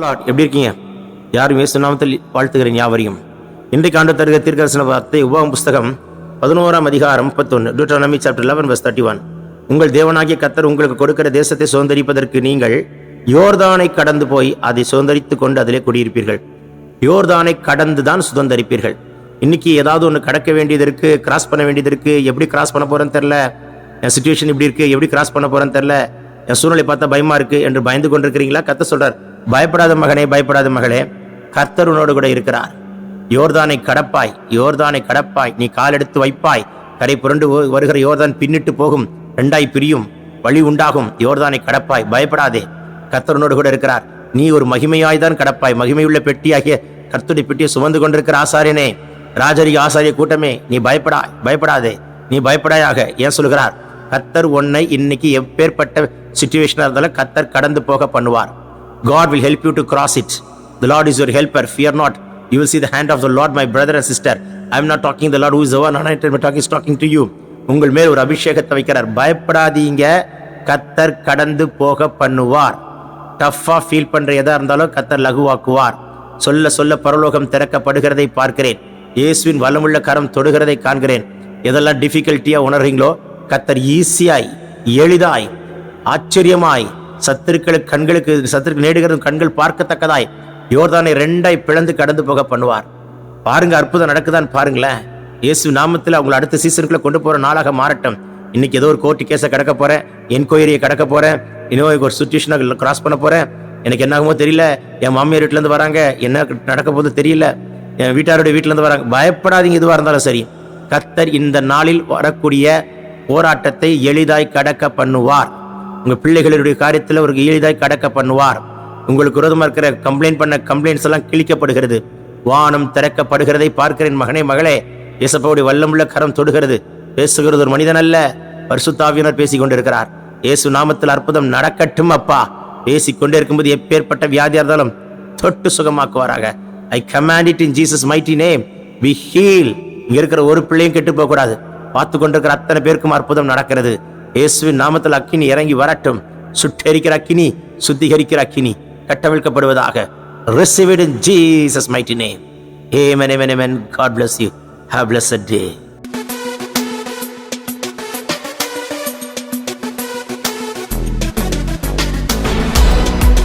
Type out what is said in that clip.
எப்படி இருக்கீங்க? யாரும் இயேசு நாமத்தில் வாழ்த்துகிறேன் யாவரையும். இன்றைக்கு ஆண்டு தருகிற தீர்க்கதரிசன வார்த்தை உபாகமம் புஸ்தகம் 11ஆம் அதிகாரம் 31, Deuteronomy chapter 11 verse 31. உங்கள் தேவனாகிய கர்த்தர் உங்களுக்கு கொடுக்கிற தேசத்தை சுதந்தரிப்பதற்கு நீங்கள் யோர்தானை கடந்து போய் அதை சுதந்தரித்துக் கொண்டு அதிலே குடியிருப்பீர்கள். யோர்தானை கடந்து தான் சுதந்தரிப்பீர்கள். இன்னைக்கு ஏதாவது ஒன்று கடக்க வேண்டியது இருக்கு, கிராஸ் பண்ண வேண்டியது இருக்கு. எப்படி கிராஸ் பண்ண போறேன்னு தெரியல, என் சிச்சுவேஷன் இப்படி இருக்கு, எப்படி கிராஸ் பண்ண போறேன்னு தெரியல, என் சூழ்நிலை பார்த்தா பயமா இருக்கு என்று பயந்து கொண்டிருக்கிறீங்களா? கர்த்தர் சொல்றார், பயப்படாத மகனே, பயப்படாத மகளே, கர்த்தர் உன்னோடு கூட இருக்கிறார். யோர்தானை கடப்பாய், யோர்தானை கடப்பாய், நீ காலெடுத்து வைப்பாய், கரை புரண்டு வருகிற யோர்தான் பின்னிட்டு போகும், ரெண்டாய் பிரியும், வழி உண்டாகும். யோர்தானை கடப்பாய், பயப்படாதே, கர்த்தர் உன்னோடு கூட இருக்கிறார். நீ ஒரு மகிமையாய் தான் கடப்பாய். மகிமையுள்ள பெட்டியாகிய கர்த்தருடைய பெட்டியை சுமந்து கொண்டிருக்கிற ஆசாரியனே, ராஜரிக ஆசாரிய கூட்டமே, நீ பயப்படாதே, நீ பயப்படாயாக. ஏன் சொல்கிறார்? கர்த்தர் உன்னை இன்னைக்கு எப்பேற்பட்ட சிச்சுவேஷனா இருந்தாலும் கர்த்தர் கடந்து போக பண்ணுவார். God will help you to cross it. The Lord is your helper. Fear not. You will see the hand of the Lord, my brother and sister. I am not talking the Lord who is the one anointed, but talking to you. உங்கள் மேல் ஒரு அபிஷேகத்தை வைக்கிறார். பயப்படாதீங்க, கர்த்தர் கடந்து போக பண்ணுவார். டஃபா ஃபீல் பண்ற எதா இருந்தாலும் கர்த்தர் லகுவாக்குவார். சொல்ல சொல்ல பரலோகம் திறக்கப்படுகிறதை பார்க்கிறேன். இயேசுவின் வல்லமுள்ள கரம் தொடுகிறதை காண்கிறேன். எதெல்லாம் டிஃபிகல்ட்டியா உணர்றீங்களோ கர்த்தர் ஈஸியாய், எளிதாய், ஆச்சரியமாய், சத்துருக்கு நேடுகிறது கண்கள் பார்க்கத்தக்கதாய் யோர்தானை ரெண்டாய் பிளந்து கடந்து போக பண்ணுவார். பாருங்க, அற்புதம் நடக்குதான் பாருங்களேன். இயேசு நாமத்தில் அவங்களை அடுத்த சீசனுக்குள்ள கொண்டு போற நாளாக மாறட்டும். இன்னைக்கு ஏதோ ஒரு கோர்ட்டு கேஸை கடக்க போறேன், என்கொயரியை கடக்க போறேன், இன்னும் ஒரு சிச்சுவேஷனை கிராஸ் பண்ண போறேன், எனக்கு என்ன ஆகுமோ தெரியல, என் மாமியார் வீட்டுல இருந்து வராங்க, என்ன நடக்க போது தெரியல, என் வீட்டாருடைய வீட்டுல இருந்து வராங்க. பயப்படாதீங்க, எதுவா இருந்தாலும் சரி, கர்த்தர் இந்த நாளில் வரக்கூடிய போராட்டத்தை எளிதாய் கடக்க பண்ணுவார். உங்க பிள்ளைகளுடைய காரியத்தில் ஒரு எளிதாய் கடக்க பண்ணுவார். உங்களுக்கு விரோதமா இருக்கிற கம்ப்ளைண்ட்ஸ் எல்லாம் கிழிக்கப்படுகிறது. வானம் திறக்கப்படுகிறதை பார்க்கிறேன். மகனே, மகளே, இயேசுவுடைய வல்லமுள்ள கரம் தொடுகிறது. பேசுகிறது ஒரு மனிதன் அல்ல, பரிசுத்த ஆவியானவர் பேசிக் கொண்டிருக்கிறார். இயேசு நாமத்தில் அற்புதம் நடக்கட்டும் அப்பா. பேசிக் கொண்டே இருக்கும்போது எப்பேற்பட்ட வியாதியா இருந்தாலும் தொட்டு சுகமாக்குவாராக. I command it in Jesus mighty name. Be healed. இங்க இருக்கிற ஒரு பிள்ளையும் கெட்டு போக கூடாது. பார்த்து கொண்டிருக்கிற அத்தனை பேருக்கும் அற்புதம் நடக்கிறது. இயேசுவின் நாமத்தில் அக்கினி இறங்கி வரட்டும். சுட்டெரிக்கிற அக்கினி, சுத்திகரிக்கிற அக்கினி கட்டவிழ்க்கப்படுவதாக. Receive it in Jesus mighty name. Amen, amen, amen. God bless you. Have a blessed day.